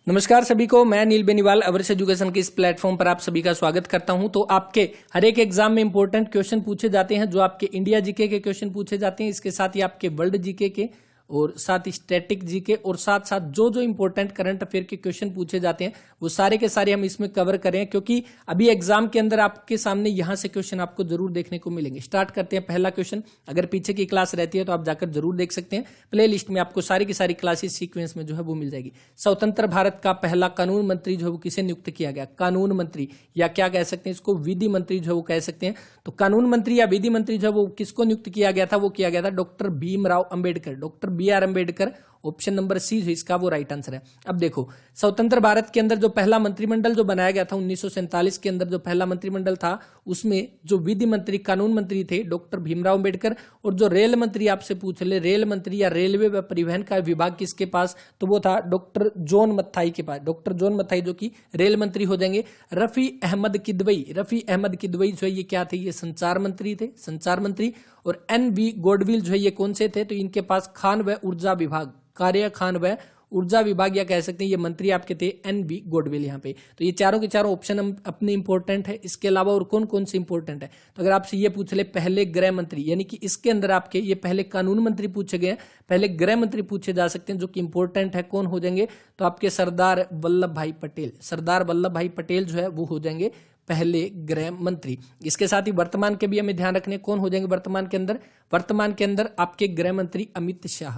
नमस्कार सभी को, मैं नील बेनीवाल अवर्स एजुकेशन के इस प्लेटफॉर्म पर आप सभी का स्वागत करता हूं। तो आपके हर एक एग्जाम में इंपॉर्टेंट क्वेश्चन पूछे जाते हैं, जो आपके इंडिया जीके के क्वेश्चन पूछे जाते हैं, इसके साथ ही आपके वर्ल्ड जीके के और साथ ही स्टैटिक जीके और साथ साथ जो जो इंपॉर्टेंट करंट अफेयर के क्वेश्चन पूछे जाते हैं वो सारे के सारे हम इसमें कवर करें, क्योंकि अभी एग्जाम के अंदर आपके सामने यहां से क्वेश्चन आपको जरूर देखने को मिलेंगे। स्टार्ट करते हैं पहला क्वेश्चन। अगर पीछे की क्लास रहती है तो आप जाकर जरूर देख सकते हैं, प्ले लिस्ट में आपको सारी की सारी क्लासेस सीक्वेंस में जो है वो मिल जाएगी। स्वतंत्र भारत का पहला कानून मंत्री जो है वो किसे नियुक्त किया गया? कानून मंत्री, या क्या कह सकते हैं इसको, विधि मंत्री जो है वो कह सकते हैं। तो कानून मंत्री या विधि मंत्री जो है वो किसको नियुक्त किया गया था? वो किया गया था doctor Bhimrao Ambedkar. Doctor BR Ambedkar, option number C जो इसका वो राइट आंसर है। अब देखो, स्वतंत्र भारत के अंदर जो पहला मंत्रिमंडल जो बनाया गया था 1947 के अंदर, जो पहला मंत्रिमंडल था उसमें जो विधि मंत्री कानून मंत्री थे डॉक्टर भीमराव अंबेडकर, और जो रेल मंत्री आपसे पूछ ले, रेल मंत्री या रेलवे व परिवहन का विभाग किसके पास? तो वो था डॉक्टर जॉन मथाई के पास। डॉक्टर जॉन मथाई जो कि रेल मंत्री हो जाएंगे। रफी अहमद किदवई जो है ये क्या थे? ये संचार मंत्री थे, संचार मंत्री। और NV गोडविल जो है ये कौन से थे? तो इनके पास खान व ऊर्जा विभाग, कार्य खान व ऊर्जा विभाग, या कह सकते हैं ये मंत्री आपके थे NV गोडविल यहाँ पे। तो ये चारों के चारों ऑप्शन हम अपने इंपॉर्टेंट है। इसके अलावा और कौन कौन से इंपॉर्टेंट है? तो अगर आपसे ये पूछ ले पहले गृह मंत्री, यानी कि इसके अंदर आपके ये पहले कानून मंत्री पूछे गए, पहले गृह मंत्री पूछे जा सकते हैं जो कि इंपॉर्टेंट है। कौन हो जाएंगे? तो आपके सरदार वल्लभ भाई पटेल, सरदार वल्लभ भाई पटेल जो है वो हो जाएंगे पहले गृह मंत्री। इसके साथ ही वर्तमान के भी हमें ध्यान रखने, कौन हो जाएंगे वर्तमान के अंदर? वर्तमान के अंदर आपके गृह मंत्री अमित शाह,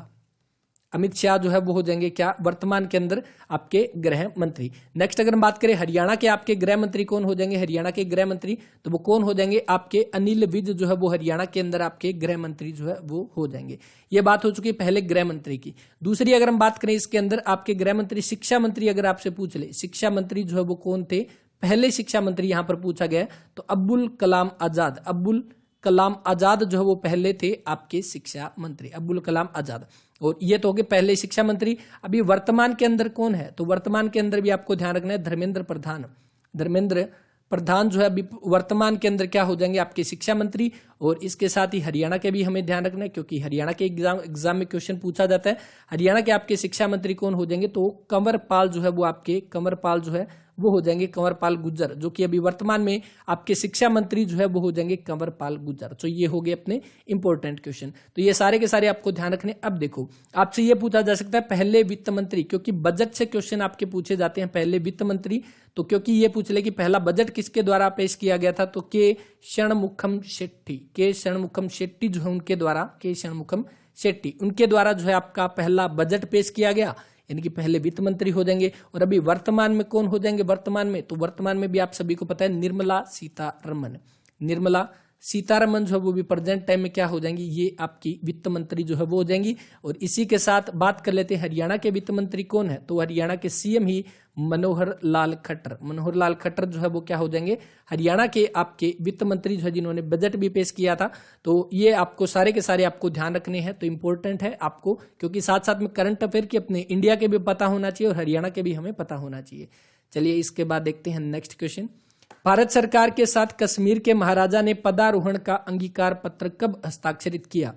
अमित शाह जो है वो हो जाएंगे क्या? वर्तमान के अंदर आपके गृह मंत्री। नेक्स्ट अगर हम बात करें हरियाणा के आपके गृह मंत्री कौन हो जाएंगे? हरियाणा के गृह मंत्री तो वो कौन हो जाएंगे? आपके अनिल विज जो है वो हरियाणा के अंदर आपके गृह मंत्री जो है वो हो जाएंगे। ये बात हो चुकी है पहले गृह मंत्री की। दूसरी अगर हम बात करें इसके अंदर आपके गृह मंत्री, शिक्षा मंत्री अगर आपसे पूछ ले, शिक्षा मंत्री जो है वो कौन थे? पहले शिक्षा मंत्री यहां पर पूछा गया तो अब्दुल कलाम आजाद, अब्दुल कलाम आजाद जो है वो पहले थे आपके शिक्षा मंत्री, अब्दुल कलाम आजाद। और ये तो हो गए पहले शिक्षा मंत्री। अभी वर्तमान के अंदर कौन है? तो वर्तमान के अंदर भी आपको ध्यान रखना है धर्मेंद्र प्रधान, धर्मेंद्र प्रधान जो है अभी वर्तमान के अंदर क्या हो जाएंगे? आपके शिक्षा मंत्री। और इसके साथ ही हरियाणा के भी हमें ध्यान रखना है, क्योंकि हरियाणा के एग्जाम में क्वेश्चन पूछा जाता है। हरियाणा के आपके शिक्षा मंत्री कौन हो जाएंगे? तो कंवरपाल जो है वो आपके, कंवरपाल जो है वो हो जाएंगे कंवरपाल गुर्जर, जो कि अभी वर्तमान में आपके शिक्षा मंत्री जो है वो हो जाएंगे कंवरपाल गुर्जर। तो ये हो गए अपने इंपॉर्टेंट क्वेश्चन। तो ये सारे के सारे आपको ध्यान रखने। अब देखो, आपसे ये पूछा जा सकता है पहले वित्त मंत्री, क्योंकि बजट से क्वेश्चन आपके पूछे जाते हैं पहले वित्त मंत्री। तो क्योंकि ये पूछ ले कि पहला बजट किसके द्वारा पेश किया गया था, तो के षणमुखम शेट्टी, के षणमुखम शेट्टी जो है उनके द्वारा, के षणमुखम शेट्टी उनके द्वारा जो है आपका पहला बजट पेश किया गया, यानी कि पहले वित्त मंत्री हो जाएंगे। और अभी वर्तमान में कौन हो जाएंगे? वर्तमान में तो वर्तमान में भी आप सभी को पता है निर्मला सीतारमन, निर्मला सीतारमन जो है वो भी प्रेजेंट टाइम में क्या हो जाएंगी? ये आपकी वित्त मंत्री जो है वो हो जाएंगी। और इसी के साथ बात कर लेते हैं हरियाणा के वित्त मंत्री कौन है? तो हरियाणा के CM ही मनोहर लाल खट्टर, मनोहर लाल खट्टर जो है वो क्या हो जाएंगे? हरियाणा के आपके वित्त मंत्री जो है, जिन्होंने बजट भी पेश किया था। तो ये आपको सारे के सारे आपको ध्यान रखने हैं। तो इंपॉर्टेंट है आपको, क्योंकि साथ साथ में करंट अफेयर की अपने इंडिया के भी पता होना चाहिए और हरियाणा के भी हमें पता होना चाहिए। चलिए इसके बाद देखते हैं नेक्स्ट क्वेश्चन। भारत सरकार के साथ कश्मीर के महाराजा ने पदारोहण का अंगीकार पत्र कब हस्ताक्षरित किया?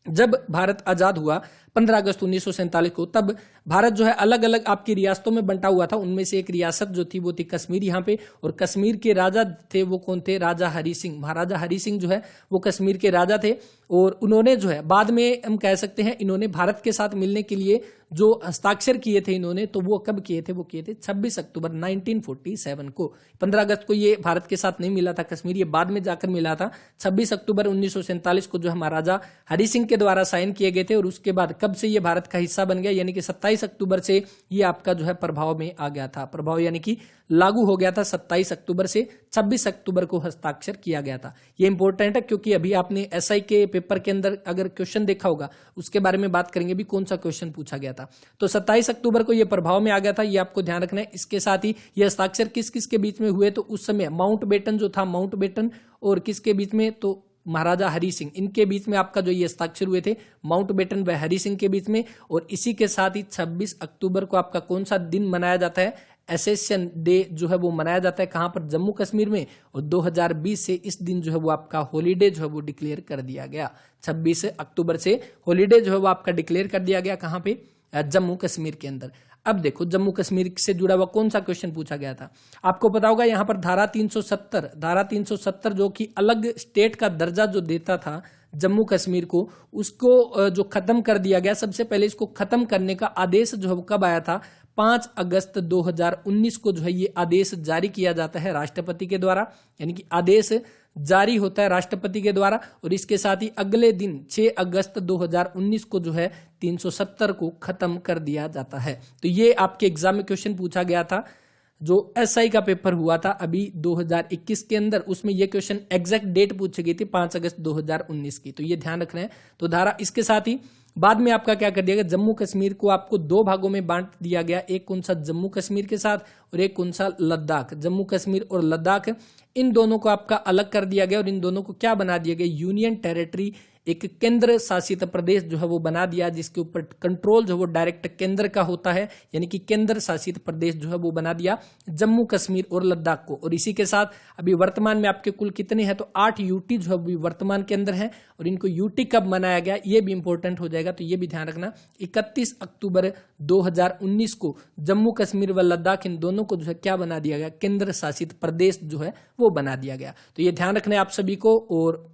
जब भारत आजाद हुआ 15 अगस्त 1947 को, तब भारत जो है अलग अलग आपकी रियासतों में बंटा हुआ था। उनमें से एक रियासत जो थी वो थी कश्मीर यहाँ पे, और कश्मीर के राजा थे वो कौन थे? राजा हरि सिंह, महाराजा हरि सिंह जो है वो कश्मीर के राजा थे। और उन्होंने जो है बाद में हम कह सकते हैं इन्होंने भारत के साथ मिलने के लिए जो हस्ताक्षर किए थे इन्होंने, तो वो कब किए थे? वो किए थे 26 अक्टूबर 1947 को। 15 अगस्त को ये भारत के साथ नहीं मिला था कश्मीर, ये बाद में जाकर मिला था। 26 अक्टूबर 1947 को जो है महाराजा हरि सिंह के द्वारा साइन किए गए थे। और उसके बाद कब से ये भारत का हिस्सा बन गया? यानी कि 27 अक्टूबर से ये आपका जो है प्रभाव में आ गया था, प्रभाव यानी कि लागू हो गया था 27 अक्टूबर से। 26 अक्टूबर को हस्ताक्षर किया गया था। ये इंपॉर्टेंट है, क्योंकि अभी आपने SI के पेपर के अंदर अगर क्वेश्चन देखा होगा उसके बारे में बात करेंगे भी, कौन सा क्वेश्चन पूछा गया था। तो 27 अक्टूबर को ये प्रभाव में आ गया था, ये आपको ध्यान रखना है। इसके साथ ही ये हस्ताक्षर किस किस के बीच में हुए? तो उस समय माउंटबेटन जो था, माउंटबेटन और किसके बीच में? तो महाराजा हरि सिंह, इनके बीच में आपका जो ये हस्ताक्षर हुए थे माउंटबेटन व हरि सिंह के बीच में। और इसी के साथ ही 26 अक्टूबर को आपका कौन सा दिन मनाया जाता है? एसेशन डे जो है वो मनाया जाता है कहां पर? जम्मू कश्मीर में। और 2020 से इस दिन जो है वो आपका हॉलीडे जो है वो डिक्लेयर कर दिया गया। 26 अक्टूबर से हॉलीडे जो है वो आपका डिक्लेयर कर दिया गया कहां पे? जम्मू कश्मीर के अंदर। अब देखो जम्मू कश्मीर से जुड़ा हुआ कौन सा क्वेश्चन पूछा गया था। आपको पता होगा यहाँ पर धारा 370 जो कि अलग स्टेट का दर्जा जो देता था जम्मू कश्मीर को, उसको जो खत्म कर दिया गया। सबसे पहले इसको खत्म करने का आदेश जो है कब आया था, 5 अगस्त 2019 को जो है ये आदेश जारी किया जाता है राष्ट्रपति के द्वारा, यानी कि आदेश जारी होता है राष्ट्रपति के द्वारा। और इसके साथ ही अगले दिन 6 अगस्त 2019 को जो है 370 को खत्म कर दिया जाता है। तो ये आपके एग्जाम में क्वेश्चन पूछा गया था, जो एसआई का पेपर हुआ था अभी 2021 के अंदर, उसमें ये क्वेश्चन एग्जैक्ट डेट पूछी गई थी 5 अगस्त 2019 की। तो ये ध्यान रखना है। तो धारा इसके साथ ही बाद में आपका क्या कर दिया गया, जम्मू कश्मीर को आपको 2 भागों में बांट दिया गया, एक कौन सा जम्मू कश्मीर के साथ और एक कौन सा लद्दाख। जम्मू कश्मीर और लद्दाख इन दोनों को आपका अलग कर दिया गया और इन दोनों को क्या बना दिया गया, यूनियन टेरिटरी, एक केंद्र शासित प्रदेश जो है वो बना दिया, जिसके ऊपर कंट्रोल जो है वो डायरेक्ट केंद्र का होता है, यानी कि केंद्र शासित प्रदेश जो है वो बना दिया जम्मू कश्मीर और लद्दाख को। और इसी के साथ अभी वर्तमान में आपके कुल कितने हैं, तो 8 यूटी जो है अभी वर्तमान के अंदर है। और इनको यूटी कब मनाया गया ये भी इंपॉर्टेंट हो जाएगा, तो ये भी ध्यान रखना। 31 अक्टूबर 2019 को जम्मू कश्मीर व लद्दाख इन दोनों को जो है क्या बना दिया गया, केंद्र शासित प्रदेश जो है वो बना दिया गया। तो ये ध्यान रखना है आप सभी को। और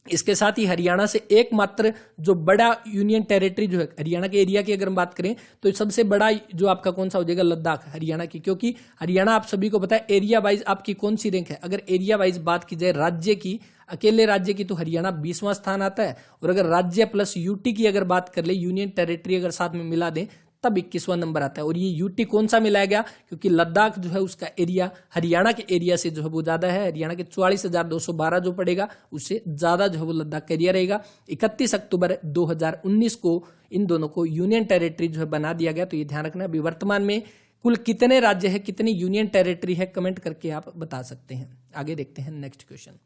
इसके साथ ही हरियाणा से एकमात्र जो बड़ा यूनियन टेरिटरी जो है हरियाणा के एरिया की अगर हम बात करें तो सबसे बड़ा जो आपका कौन सा हो जाएगा, लद्दाख हरियाणा की। क्योंकि हरियाणा आप सभी को पता है एरिया वाइज आपकी कौन सी रैंक है, अगर एरिया वाइज बात की जाए राज्य की, अकेले राज्य की, तो हरियाणा 20वां स्थान आता है। और अगर राज्य प्लस यूटी की अगर बात कर ले, यूनियन टेरिटरी अगर साथ में मिला दें, तब 21वां नंबर आता है। और ये यूटी कौन सा मिलाया गया, क्योंकि लद्दाख जो है उसका एरिया हरियाणा के एरिया से जो है वो ज्यादा है। हरियाणा के 44,212 जो पड़ेगा उससे ज्यादा जो है वो लद्दाख का एरिया रहेगा। 31 अक्टूबर 2019 को इन दोनों को यूनियन टेरिटरी जो है बना दिया गया। तो ये ध्यान रखना। अभी वर्तमान में कुल कितने राज्य है, कितनी यूनियन टेरिटरी है, कमेंट करके आप बता सकते हैं। आगे देखते हैं नेक्स्ट क्वेश्चन।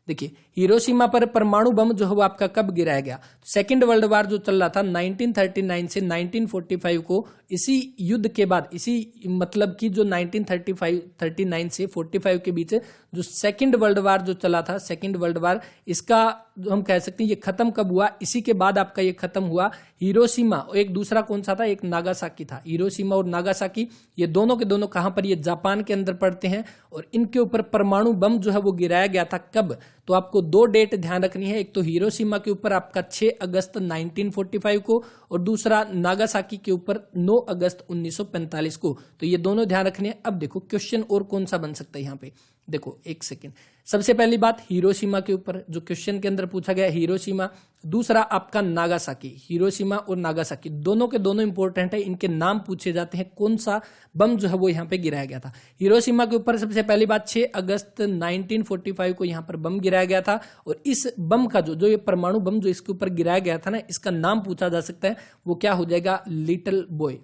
देखिए हिरोशिमा पर परमाणु बम जो है वो आपका कब गिराया गया, सेकेंड वर्ल्ड वार जो चल रहा था 1939 से 1945 को, इसी युद्ध के बाद, इसी मतलब कि जो 1939 से 45 के बीच जो सेकेंड वर्ल्ड वार जो चला था, सेकेंड वर्ल्ड वार, इसका जो हम कह सकते हैं ये खत्म कब हुआ, इसी के बाद आपका ये खत्म हुआ हिरोशिमा। एक दूसरा कौन सा था, एक नागासाकी था। हिरोशिमा और नागासाकी ये दोनों के दोनों कहां पर, ये जापान के अंदर पड़ते हैं। और इनके ऊपर परमाणु बम जो है वो गिराया गया था कब, तो आपको 2 डेट ध्यान रखनी है। एक तो हिरोशिमा के ऊपर आपका 6 अगस्त 1945 को, और दूसरा नागासाकी के ऊपर 9 अगस्त 1945 को। तो ये दोनों ध्यान रखने हैं। अब देखो क्वेश्चन और कौन सा बन सकता है यहाँ पे, देखो एक सेकेंड। सबसे पहली बात हिरोशिमा के ऊपर जो क्वेश्चन के अंदर पूछा गया हिरोशिमा, दूसरा आपका नागासाकी। हिरोशिमा और नागासाकी दोनों के दोनों इंपॉर्टेंट है, इनके नाम पूछे जाते हैं, कौन सा बम जो है वो यहाँ पे गिराया गया था। हिरोशिमा के ऊपर सबसे पहली बात 6 अगस्त 1945 को यहाँ पर बम गिराया गया था। और इस बम का जो ये परमाणु बम जो इसके ऊपर गिराया गया था ना, इसका नाम पूछा जा सकता है, वो क्या हो जाएगा, लिटिल बॉय।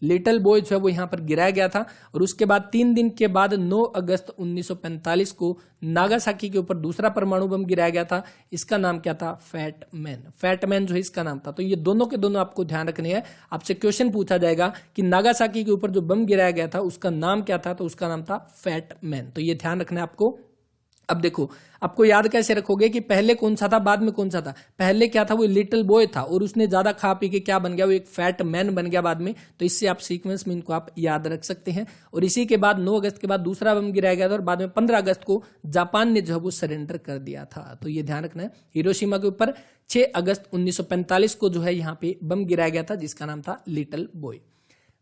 लिटिल बॉय जो है वो यहां पर गिराया गया था। और उसके बाद 3 दिन के बाद 9 अगस्त 1945 को नागासाकी के ऊपर दूसरा परमाणु बम गिराया गया था। इसका नाम क्या था, फैट मैन। फैट मैन जो है इसका नाम था। तो ये दोनों के दोनों आपको ध्यान रखने हैं। आपसे क्वेश्चन पूछा जाएगा कि नागासाकी के ऊपर जो बम गिराया गया था उसका नाम क्या था, तो उसका नाम था फैट मैन। तो ये ध्यान रखना है आपको। अब देखो आपको याद कैसे रखोगे कि पहले कौन सा था बाद में कौन सा था। पहले क्या था, वो लिटिल बॉय था और उसने ज्यादा खा पी के क्या बन गया, वो एक फैट मैन बन गया बाद में। तो इससे आप सीक्वेंस में इनको आप याद रख सकते हैं। और इसी के बाद 9 अगस्त के बाद दूसरा बम गिराया गया था और बाद में 15 अगस्त को जापान ने जो है वो सरेंडर कर दिया था। तो ये ध्यान रखना है। हिरोशिमा के ऊपर 6 अगस्त 1945 को जो है यहाँ पे बम गिराया गया था जिसका नाम था लिटिल बॉय।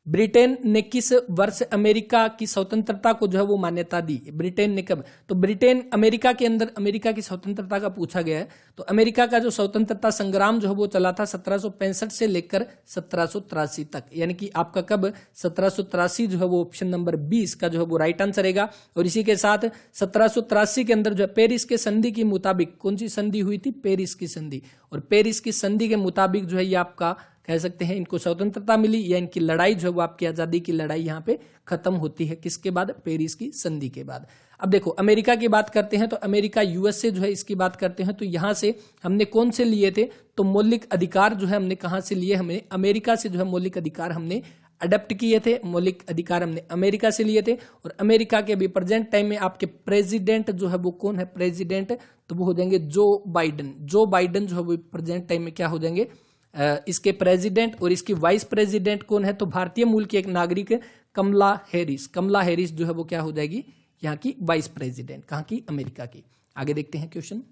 ब्रिटेन ने किस वर्ष अमेरिका की स्वतंत्रता को जो है वो मान्यता दी, ब्रिटेन ने कब, तो ब्रिटेन अमेरिका के अंदर अमेरिका की स्वतंत्रता का पूछा गया है। तो अमेरिका का जो स्वतंत्रता संग्राम जो है वो चला था 1765 से लेकर 1783 तक, यानी कि आपका कब 1783 जो है वो ऑप्शन नंबर 20 का जो है वो राइट आंसर रहेगा। और इसी के साथ 1783 के अंदर जो है पेरिस के संधि के मुताबिक, कौन सी संधि हुई थी, पेरिस की संधि। और पेरिस की संधि के मुताबिक जो है ये आपका कह सकते हैं इनको स्वतंत्रता मिली, या इनकी लड़ाई जो है वो आपकी आजादी की लड़ाई यहाँ पे खत्म होती है किसके बाद, पेरिस की संधि के बाद। अब देखो अमेरिका की बात करते हैं तो अमेरिका यूएसए जो है इसकी बात करते हैं तो यहां से हमने कौन से लिए थे, तो मौलिक अधिकार जो है हमने कहां से लिए, हमने अमेरिका से जो है मौलिक अधिकार हमने अडेप्ट किए थे। मौलिक अधिकार हमने अमेरिका से लिए थे। और अमेरिका के अभी प्रेजेंट टाइम में आपके प्रेसिडेंट जो है वो कौन है, प्रेसिडेंट, तो वो हो जाएंगे जो बाइडन। जो बाइडन जो है वो प्रेजेंट टाइम में क्या हो जाएंगे, इसके प्रेसिडेंट और इसकी वाइस प्रेसिडेंट कौन है, तो भारतीय मूल की एक नागरिक कमला हैरिस। कमला हैरिस जो है वो क्या हो जाएगी, यहाँ की वाइस प्रेसिडेंट, कहाँ की, अमेरिका की। आगे देखते हैं क्वेश्चन।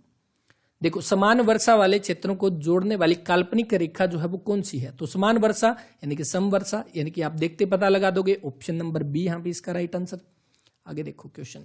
देखो, समान वर्षा वाले क्षेत्रों को जोड़ने वाली काल्पनिक रेखा जो है वो कौन सी है, तो समान वर्षा यानी कि समवर्षा, यानी कि आप देखते पता लगा दोगे, ऑप्शन नंबर बी यहाँ पे इसका राइट आंसर। आगे देखो क्वेश्चन,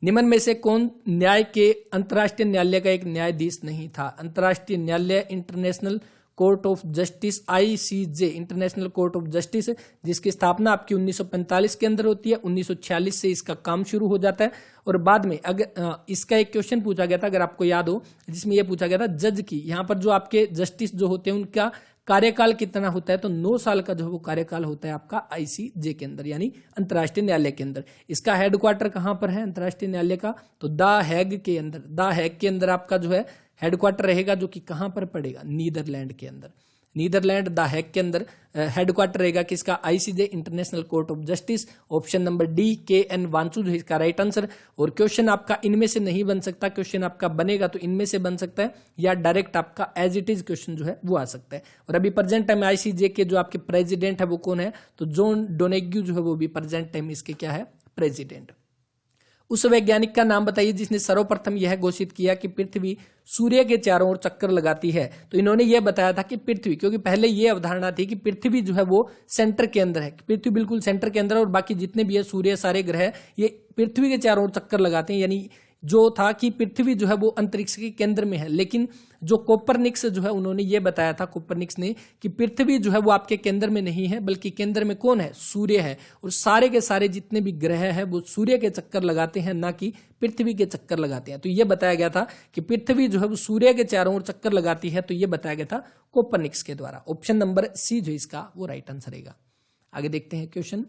निम्न में से कौन न्याय के अंतर्राष्ट्रीय न्यायालय का एक न्यायाधीश नहीं था। अंतर्राष्ट्रीय न्यायालय international court of justice, ICJ, international court of justice, जिसकी स्थापना आपकी 1945 के अंदर होती है। 1946 से इसका काम शुरू हो जाता है और बाद में अगर इसका एक क्वेश्चन पूछा गया था, अगर आपको याद हो, जिसमें यह पूछा गया था जज की, यहाँ पर जो आपके जस्टिस जो होते हैं उनका कार्यकाल कितना होता है, तो 9 साल का जो है वो कार्यकाल होता है आपका ICJ के अंदर, यानी अंतर्राष्ट्रीय न्यायालय के अंदर। इसका हेडक्वार्टर कहाँ पर है अंतर्राष्ट्रीय न्यायालय का, तो द हैग के अंदर। द हैग के अंदर आपका जो है हेडक्वार्टर रहेगा, जो कि कहां पर पड़ेगा, नीदरलैंड के अंदर। नीदरलैंड द हैग के अंदर हेडक्वार्टर रहेगा किसका, ICJ, international court of justice. Option number D, KN Wanchu जो इसका राइट आंसर। और क्वेश्चन आपका इनमें से नहीं बन सकता, क्वेश्चन आपका बनेगा तो इनमें से बन सकता है, या डायरेक्ट आपका एज इट इज क्वेश्चन जो है वो आ सकता है। और अभी प्रेजेंट टाइम ICJ के जो आपके प्रेसिडेंट है वो कौन है, तो जॉन डोनेग्यू जो है वो भी प्रेजेंट टाइम इसके क्या है, प्रेसिडेंट। उस वैज्ञानिक का नाम बताइए जिसने सर्वप्रथम यह घोषित किया कि पृथ्वी सूर्य के चारों ओर चक्कर लगाती है। तो इन्होंने यह बताया था कि पृथ्वी, क्योंकि पहले यह अवधारणा थी कि पृथ्वी जो है वो सेंटर के अंदर है, पृथ्वी बिल्कुल सेंटर के अंदर है और बाकी जितने भी है सूर्य सारे ग्रह ये पृथ्वी के चारों ओर चक्कर लगाते हैं, यानी जो था कि पृथ्वी जो है वो अंतरिक्ष के केंद्र में है। लेकिन जो कोपरनिक्स जो है उन्होंने ये बताया था, कोपरनिक्स ने, कि पृथ्वी जो है वो आपके केंद्र में नहीं है, बल्कि केंद्र में कौन है, सूर्य है। और सारे के सारे जितने भी ग्रह हैं वो सूर्य के चक्कर लगाते हैं, ना कि पृथ्वी के चक्कर लगाते हैं। तो ये बताया गया था कि पृथ्वी जो है वो सूर्य के चारों ओर चक्कर लगाती है, तो ये बताया गया था कोपरनिक्स के द्वारा। ऑप्शन नंबर सी जो इसका वो राइट आंसर रहेगा। आगे देखते हैं क्वेश्चन।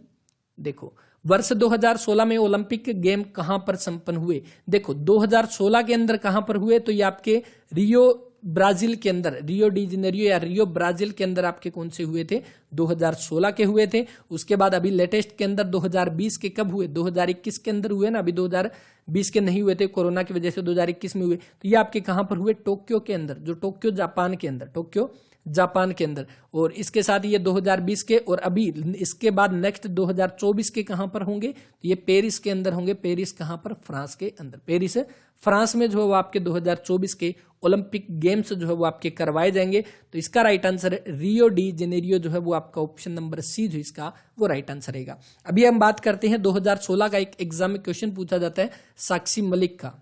देखो, वर्ष 2016 में ओलंपिक गेम कहां पर संपन्न हुए। देखो 2016 के अंदर कहां पर हुए, तो ये आपके रियो ब्राजील के अंदर, रियो डी जेनेरियो या रियो ब्राजील के अंदर आपके कौन से हुए थे, 2016 के हुए थे। उसके बाद अभी लेटेस्ट के अंदर 2020 के कब हुए, 2021 के अंदर हुए ना, अभी 2020 के नहीं हुए थे, कोरोना की वजह से 2021 में हुए। तो ये आपके कहां पर हुए, टोक्यो के अंदर, जो टोक्यो जापान के अंदर, टोक्यो जापान के अंदर। और इसके साथ ये 2020 के, और अभी इसके बाद नेक्स्ट 2024 के कहां पर होंगे, तो ये पेरिस के अंदर होंगे। पेरिस कहां पर, फ्रांस के अंदर। पेरिस फ्रांस में जो है वो आपके 2024 के ओलंपिक गेम्स जो है वो आपके करवाए जाएंगे। तो इसका right answer Rio de Janeiro जो है वो आपका ऑप्शन नंबर सी जो इसका वो राइट आंसर रहेगा। अभी हम बात करते हैं 2016 का एक एग्जाम में क्वेश्चन पूछा जाता है साक्षी मलिक का।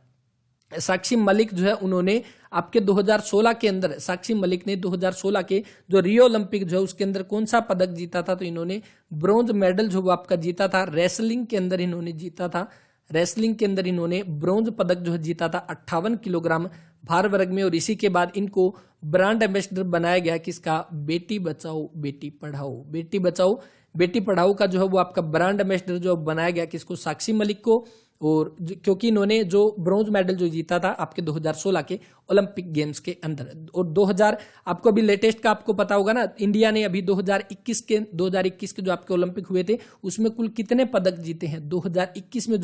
साक्षी मलिक जो है उन्होंने आपके 2016 के अंदर, साक्षी मलिक ने 2016 के जो रियो ओलंपिक जो है उसके अंदर कौन सा पदक जीता था, तो इन्होंने ब्रॉन्ज मेडल जो वो आपका जीता था। रेसलिंग के अंदर इन्होंने जीता था, रेसलिंग के अंदर इन्होंने ब्रॉन्ज पदक जो है जीता था 58 किलोग्राम भार वर्ग में। और इसी के बाद इनको ब्रांड एम्बेसडर बनाया गया किसका, बेटी बचाओ बेटी पढ़ाओ, बेटी बचाओ बेटी पढ़ाओ का जो है वो आपका ब्रांड एम्बेसडर जो बनाया गया किसको, साक्षी मलिक को। और क्योंकि इन्होंने जो ब्रॉन्ज मेडल जो जीता था आपके 2016 के ओलंपिक गेम्स के अंदर। और 2000 आपको अभी लेटेस्ट का आपको पता होगा ना, इंडिया ने अभी 2021 के जो आपके ओलंपिक हुए थे उसमें कुल कितने पदक जीते हैं। 2021 में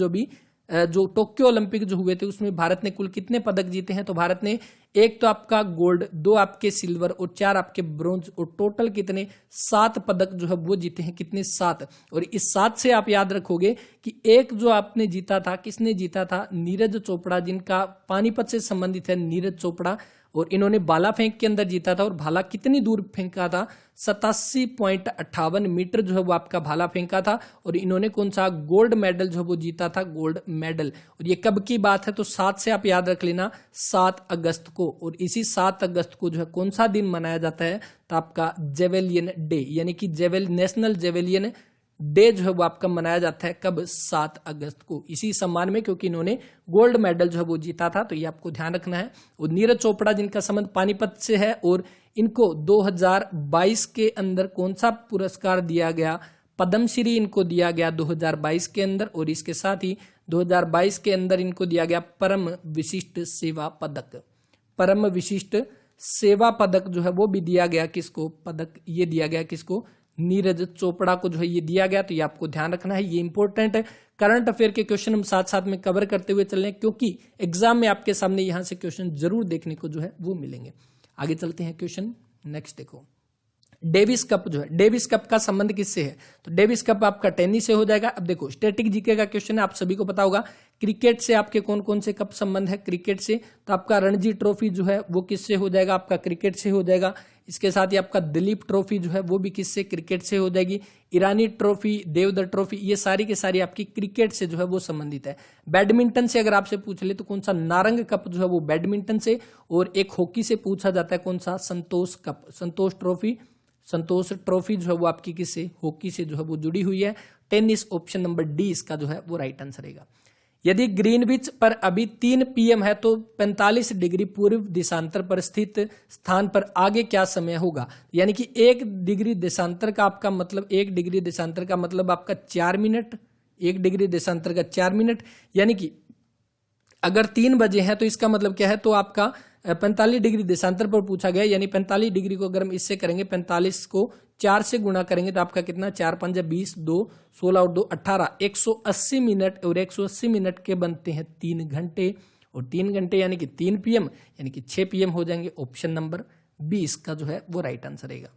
जो टोक्यो ओलंपिक जो हुए थे उसमें भारत ने कुल कितने पदक जीते हैं, तो भारत ने एक तो आपका गोल्ड, 2 आपके सिल्वर और 4 आपके ब्रोंज, और टोटल कितने 7 पदक जो है वो जीते हैं। कितने, 7। और इस 7 से आप याद रखोगे कि एक जो आपने जीता था, किसने जीता था, नीरज चोपड़ा, जिनका पानीपत से संबंधित है नीरज चोपड़ा। और इन्होंने भाला फेंक के अंदर जीता था। और भाला कितनी दूर फेंका था, 87.58 मीटर जो है वो आपका भाला फेंका था। और इन्होंने कौन सा गोल्ड मेडल जो है वो जीता था, गोल्ड मेडल। और ये कब की बात है, तो 7 से आप याद रख लेना, 7 अगस्त को। और इसी 7 अगस्त को जो है कौन सा दिन मनाया जाता है, तो आपका जेवेलियन डे, यानी कि नेशनल जेवेलियन डे जो है वो आपका मनाया जाता है कब, 7 अगस्त को, इसी सम्मान में, क्योंकि इन्होंने गोल्ड मेडल जो है वो जीता था। तो ये आपको ध्यान रखना है। और नीरज चोपड़ा जिनका संबंध पानीपत से है, और इनको 2022 के अंदर कौन सा पुरस्कार दिया गया, पद्मश्री इनको दिया गया 2022 के अंदर। और इसके साथ ही 2022 के अंदर इनको दिया गया परम विशिष्ट सेवा पदक, परम विशिष्ट सेवा पदक जो है वो भी दिया गया किसको, पदक ये दिया गया किसको, नीरज चोपड़ा को जो है ये दिया गया। तो ये आपको ध्यान रखना है, ये इंपॉर्टेंट है। करंट अफेयर के क्वेश्चन हम साथ साथ में कवर करते हुए चल रहे हैं, क्योंकि एग्जाम में आपके सामने यहां से क्वेश्चन जरूर देखने को जो है वो मिलेंगे। आगे चलते हैं क्वेश्चन। नेक्स्ट देखो, डेविस कप जो है, डेविस कप का संबंध किससे है? तो डेविस कप आपका टेनिस से हो जाएगा। अब देखो स्टैटिक जीके का क्वेश्चन है, आप सभी को पता होगा क्रिकेट से आपके कौन कौन से कप संबंध है क्रिकेट से, तो आपका रणजी ट्रॉफी जो है वो किससे हो जाएगा? आपका क्रिकेट से हो जाएगा। इसके साथ ही आपका दिलीप ट्रॉफी जो है वो भी किससे? क्रिकेट से हो जाएगी। ईरानी ट्रॉफी, देवधर ट्रॉफी, ये सारी की सारी आपकी क्रिकेट से जो है वो संबंधित है। बैडमिंटन से अगर आपसे पूछ ले तो कौन सा? नारंग कप जो है वो बैडमिंटन से, और एक हॉकी से पूछा जाता है कौन सा? संतोष कप, संतोष ट्रॉफी, संतोष ट्रॉफी जो है वो आपकी किससे? हॉकी से जो है वो जुड़ी हुई है। टेनिस ऑप्शन नंबर डी इसका जो है वो राइट आंसर रहेगा। यदि ग्रीनविच पर अभी 3 PM है तो 45 डिग्री पूर्व देशांतर पर स्थित स्थान पर आगे क्या समय होगा? यानी कि 1 डिग्री देशांतर का आपका मतलब 1 डिग्री देशांतर का मतलब आपका 4 मिनट, 1 डिग्री देशांतर का 4 मिनट, यानी कि अगर 3 बजे है तो इसका मतलब क्या है? तो आपका 45 डिग्री देशांतर पर पूछा गया, यानी 45 डिग्री को अगर हम इससे करेंगे, 45 को 4 से गुणा करेंगे तो आपका कितना? 4 5 20, 2 16 और 2 18, 180 मिनट, और 180 मिनट के बनते हैं 3 घंटे, और 3 घंटे यानी कि 3 PM, यानी कि 6 PM हो जाएंगे। ऑप्शन नंबर 20 का जो है वो राइट आंसर रहेगा।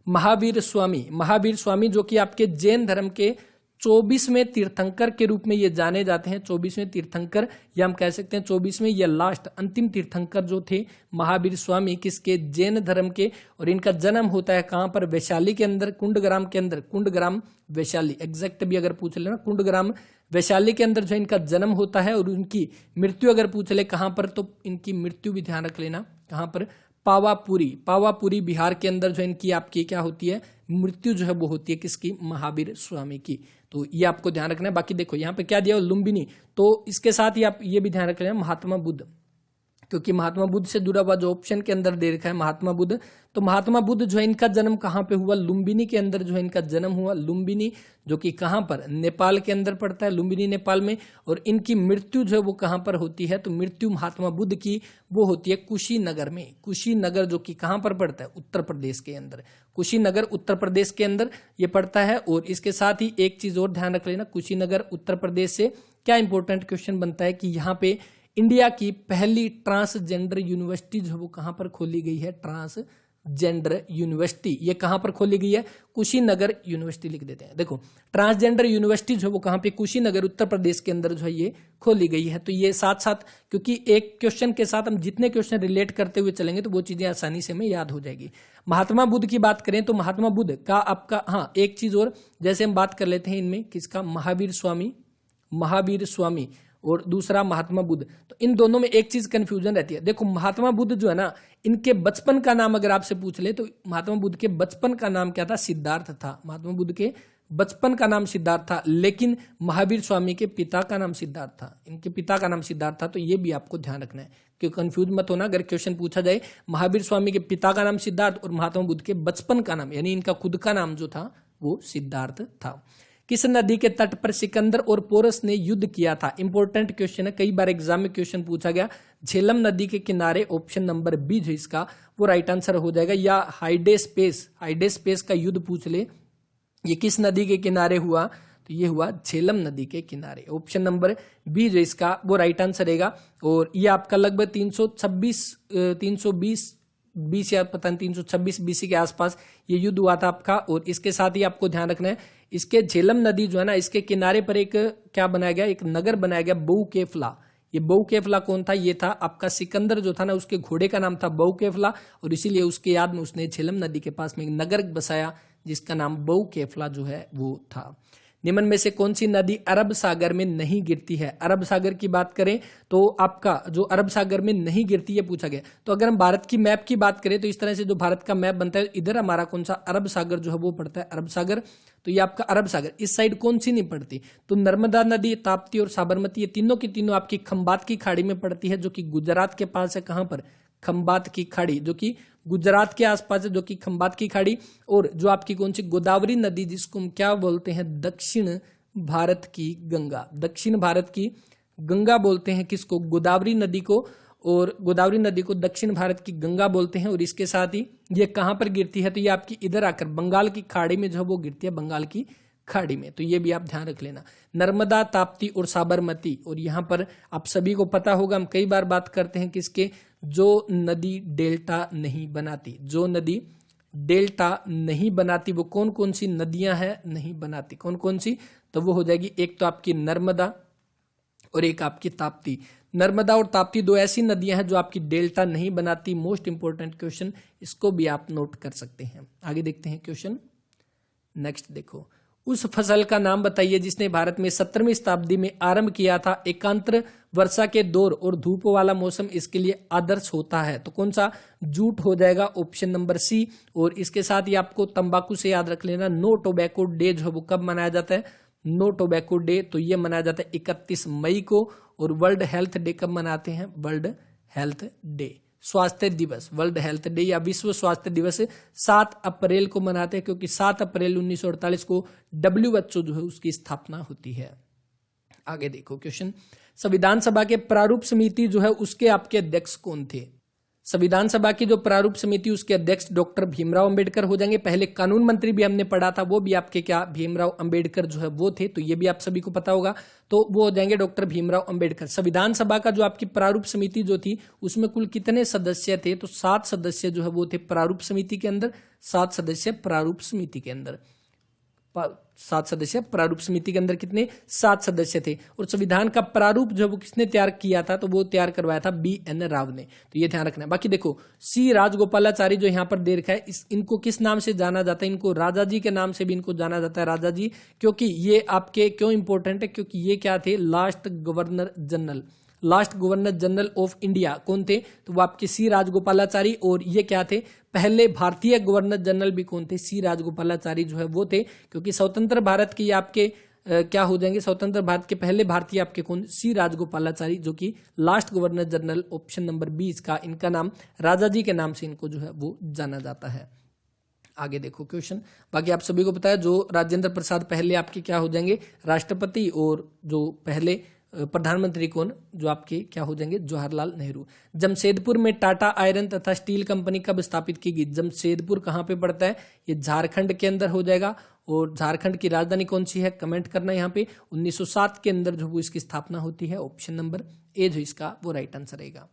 महावीर स्वामी, महावीर स्वामी जो कि आपके जैन धर्म के 24वें तीर्थंकर के रूप में ये जाने जाते हैं। 24वें तीर्थंकर, या हम कह सकते हैं 24वें या लास्ट अंतिम तीर्थंकर जो थे महावीर स्वामी, किसके? जैन धर्म के। और इनका जन्म होता है कहां पर? वैशाली के अंदर, कुंडग्राम के अंदर, कुंडग्राम वैशाली, एग्जैक्ट भी अगर पूछ लेना, कुंडग्राम वैशाली के अंदर जो इनका जन्म होता है। और उनकी मृत्यु अगर पूछ ले कहां पर, तो इनकी मृत्यु भी ध्यान रख लेना कहां पर? पावापुरी, पावापुरी बिहार के अंदर जो इनकी आपकी क्या होती है? मृत्यु जो है वो होती है किसकी? महावीर स्वामी की। तो ये आपको ध्यान रखना है। बाकी देखो यहाँ पे क्या दिया? लुम्बिनी। तो इसके साथ ही आप ये भी ध्यान रख लेना महात्मा बुद्ध, क्योंकि महात्मा बुद्ध से जुड़ा हुआ जो ऑप्शन के अंदर दे रखा है महात्मा बुद्ध, तो महात्मा बुद्ध जो है इनका जन्म कहाँ पे हुआ? लुम्बिनी के अंदर जो है इनका जन्म हुआ। लुम्बिनी जो कि कहाँ पर? नेपाल के अंदर पड़ता है, लुम्बिनी नेपाल में। और इनकी मृत्यु जो है वो कहाँ पर होती है? तो मृत्यु महात्मा बुद्ध की वो होती है कुशीनगर में। कुशीनगर जो कि कहाँ पर पड़ता है? उत्तर प्रदेश के अंदर। कुशीनगर उत्तर प्रदेश के अंदर ये पड़ता है। और इसके साथ ही एक चीज और ध्यान रख लेना, कुशीनगर उत्तर प्रदेश से क्या इंपॉर्टेंट क्वेश्चन बनता है कि यहाँ पे इंडिया की पहली ट्रांसजेंडर यूनिवर्सिटी जो वो कहां पर खोली गई है? ट्रांसजेंडर यूनिवर्सिटी ये कहां पर खोली गई है? कुशीनगर यूनिवर्सिटी लिख देते हैं। देखो ट्रांसजेंडर यूनिवर्सिटी जो वो कहां पे? कुशीनगर उत्तर प्रदेश के अंदर जो है ये खोली गई है। तो ये साथ साथ, क्योंकि एक क्वेश्चन के साथ हम जितने क्वेश्चन रिलेट करते हुए चलेंगे तो वो चीजें आसानी से हमें याद हो जाएगी। महात्मा बुद्ध की बात करें तो महात्मा बुद्ध का आपका, हाँ एक चीज और, जैसे हम बात कर लेते हैं इनमें किसका? महावीर स्वामी, महावीर स्वामी और दूसरा महात्मा बुद्ध। तो इन दोनों में एक चीज कंफ्यूजन रहती है। देखो महात्मा बुद्ध जो है ना, इनके बचपन का नाम अगर आपसे पूछ ले तो महात्मा बुद्ध के बचपन का नाम क्या था? सिद्धार्थ था। महात्मा बुद्ध के बचपन का नाम सिद्धार्थ था, लेकिन महावीर स्वामी के पिता का नाम सिद्धार्थ था। इनके पिता का नाम सिद्धार्थ था। तो ये भी आपको ध्यान रखना है कि कंफ्यूज मत होना। अगर क्वेश्चन पूछा जाए महावीर स्वामी के पिता का नाम सिद्धार्थ और महात्मा बुद्ध के बचपन का नाम, यानी इनका खुद का नाम जो था वो सिद्धार्थ था। किस नदी के तट पर सिकंदर और पोरस ने युद्ध किया था? इंपॉर्टेंट क्वेश्चन है, कई बार एग्जाम में क्वेश्चन पूछा गया। झेलम नदी के किनारे, ऑप्शन नंबर बी जो इसका वो राइट आंसर हो जाएगा। या हाइडेस्पेस, हाइडेस्पेस का युद्ध पूछ ले, ये किस नदी के किनारे हुआ? तो ये हुआ झेलम नदी के किनारे। ऑप्शन नंबर बी जो इसका वो राइट आंसर रहेगा। और ये आपका लगभग 320 या पता नहीं 326 BC के आसपास ये युद्ध हुआ था आपका। और इसके साथ ही आपको ध्यान रखना है, इसके झेलम नदी जो है ना, इसके किनारे पर एक क्या बनाया गया? एक नगर बनाया गया, बहुकेफला। ये बहुकेफला कौन था? ये था आपका सिकंदर जो था ना, उसके घोड़े का नाम था बहुकेफला, और इसीलिए उसके याद में उसने झेलम नदी के पास में एक नगर बसाया जिसका नाम बहुकेफला जो है वो था। निम्न में से कौन सी नदी अरब सागर में नहीं गिरती है? अरब सागर की बात करें तो आपका जो अरब सागर में नहीं गिरती है पूछा गया। तो अगर हम भारत की मैप की बात करें तो इस तरह से जो भारत का मैप बनता है, इधर हमारा कौन सा? अरब सागर जो है वो पड़ता है, अरब सागर। तो ये आपका अरब सागर, इस साइड कौन सी नहीं पड़ती? तो नर्मदा नदी, ताप्ती और साबरमती, ये तीनों की तीनों आपकी खंबात की खाड़ी में पड़ती है, जो कि गुजरात के पास है। कहां पर? खंबात की खाड़ी, जो कि गुजरात के आसपास है, जो कि खंबात की खाड़ी। और जो आपकी कौन सी? गोदावरी नदी, जिसको हम क्या बोलते हैं? दक्षिण भारत की गंगा। दक्षिण भारत की गंगा बोलते हैं किसको? गोदावरी नदी को। और गोदावरी नदी को दक्षिण भारत की गंगा बोलते हैं। और इसके साथ ही ये कहां पर गिरती है? तो ये आपकी इधर आकर बंगाल की खाड़ी में जो है वो गिरती है, बंगाल की खाड़ी में। तो ये भी आप ध्यान रख लेना। नर्मदा, ताप्ती और साबरमती, और यहाँ पर आप सभी को पता होगा, हम कई बार बात करते हैं किसके, जो नदी डेल्टा नहीं बनाती, जो नदी डेल्टा नहीं बनाती वो कौन कौन सी नदियां हैं, नहीं बनाती, कौन कौन सी, तो वो हो जाएगी एक तो आपकी नर्मदा और एक आपकी ताप्ती। नर्मदा और ताप्ती दो ऐसी नदियां हैं जो आपकी डेल्टा नहीं बनाती। मोस्ट इंपोर्टेंट क्वेश्चन, इसको भी आप नोट कर सकते हैं। आगे देखते हैं क्वेश्चन। नेक्स्ट देखो, उस फसल का नाम बताइए जिसने भारत में 17वीं शताब्दी में आरंभ किया था। एकांतर वर्षा के दौर और धूप वाला मौसम इसके लिए आदर्श होता है। तो कौन सा, जूट हो जाएगा, ऑप्शन नंबर सी। और इसके साथ ही आपको तंबाकू से याद रख लेना, नो टोबैको डे जो है वो कब मनाया जाता है, नो टोबैको डे, तो ये मनाया जाता है 31 मई को। और वर्ल्ड हेल्थ डे कब मनाते हैं, वर्ल्ड हेल्थ डे, स्वास्थ्य दिवस, वर्ल्ड हेल्थ डे या विश्व स्वास्थ्य दिवस 7 अप्रैल को मनाते हैं, क्योंकि 7 अप्रैल 1948 को WHO जो है उसकी स्थापना होती है। आगे देखो क्वेश्चन, संविधान सभा के प्रारूप समिति जो है उसके आपके अध्यक्ष कौन थे। संविधान सभा की जो प्रारूप समिति, उसके अध्यक्ष डॉक्टर भीमराव अंबेडकर हो जाएंगे। पहले कानून मंत्री भी हमने पढ़ा था, वो भी आपके क्या, भीमराव अंबेडकर जो है वो थे। तो ये भी आप सभी को पता होगा, तो वो हो जाएंगे डॉक्टर भीमराव अंबेडकर। संविधान सभा का जो आपकी प्रारूप समिति जो थी उसमें कुल कितने सदस्य थे, तो 7 सदस्य जो है वो थे प्रारूप समिति के अंदर, 7 सदस्य प्रारूप समिति के अंदर, 7 सदस्य प्रारूप समिति के अंदर कितने, 7 सदस्य थे। और संविधान का प्रारूप जो वो किसने तैयार किया था, तो वो तैयार करवाया था BN राव ने। तो ये ध्यान रखना है। बाकी देखो, C राजगोपालाचारी जो यहाँ पर दे रखा है, इनको किस नाम से जाना जाता है, इनको राजा जी के नाम से भी इनको जाना जाता है, राजा जी। क्योंकि ये आपके क्यों इंपॉर्टेंट है, क्योंकि ये क्या थे, last governor general of India कौन थे, तो वो आपके C राजगोपालाचारी। और ये क्या थे, पहले भारतीय गवर्नर जनरल भी कौन थे, C राजगोपालाचारी जो है वो थे। क्योंकि स्वतंत्र भारत की आपके क्या हो जाएंगे, स्वतंत्र भारत के पहले भारतीय आपके कौन, C राजगोपालाचारी, जो कि last governor general, option number 20 का इनका नाम, राजा जी के नाम से इनको जो है वो जाना जाता है। आगे देखो क्वेश्चन, बाकी आप सभी को पता है जो राजेंद्र प्रसाद पहले आपके क्या हो जाएंगे, राष्ट्रपति, और जो पहले प्रधानमंत्री कौन, जो आपके क्या हो जाएंगे, जवाहरलाल नेहरू। जमशेदपुर में टाटा आयरन तथा स्टील कंपनी कब स्थापित की गई। जमशेदपुर कहाँ पे पड़ता है, ये झारखंड के अंदर हो जाएगा। और झारखंड की राजधानी कौन सी है, कमेंट करना यहाँ पे। 1907 के अंदर जो वो इसकी स्थापना होती है, ऑप्शन नंबर ए जो इसका वो राइट आंसर रहेगा।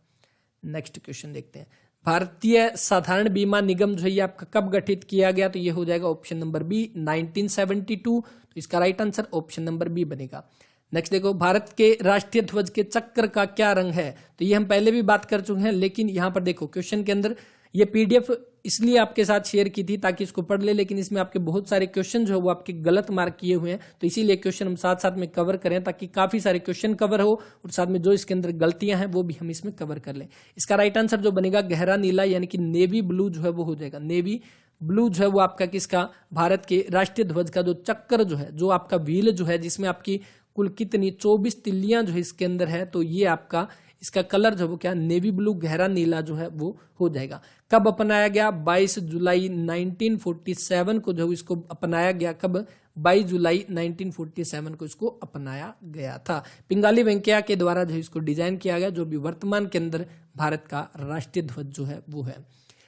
नेक्स्ट क्वेश्चन देखते हैं, भारतीय साधारण बीमा निगम जो है ये आपका कब गठित किया गया, तो ये हो जाएगा ऑप्शन नंबर बी 1972। तो इसका right answer option number B बनेगा। नेक्स्ट देखो, भारत के राष्ट्रीय ध्वज के चक्र का क्या रंग है, तो ये हम पहले भी बात कर चुके हैं, लेकिन यहाँ पर देखो क्वेश्चन के अंदर ये PDF इसलिए आपके साथ शेयर की थी ताकि इसको पढ़ ले, लेकिन इसमें आपके बहुत सारे क्वेश्चन जो है वो आपके गलत मार्क किए हुए हैं, तो इसीलिए क्वेश्चन हम साथ साथ में कवर करें ताकि काफी सारे क्वेश्चन कवर हो और साथ में जो इसके अंदर गलतियां हैं वो भी हम इसमें कवर कर लें। इसका राइट आंसर जो बनेगा गहरा नीला, यानी कि नेवी ब्लू जो है वो हो जाएगा। नेवी ब्लू जो है वो आपका किसका, भारत के राष्ट्रीय ध्वज का जो चक्कर जो है, जो आपका व्हील जो है, जिसमें आपकी कुल कितनी 24 तिल्लियां जो है इसके अंदर है, तो ये आपका इसका कलर जो वो क्या, नेवी ब्लू गहरा नीला जो है वो हो जाएगा। कब अपनाया गया, 22 जुलाई 1947 को जो इसको अपनाया गया, कब, 22 जुलाई 1947 को इसको अपनाया गया था। पिंगाली वेंकैया के द्वारा जो इसको डिजाइन किया गया, जो भी वर्तमान के अंदर भारत का राष्ट्रीय ध्वज जो है वो है।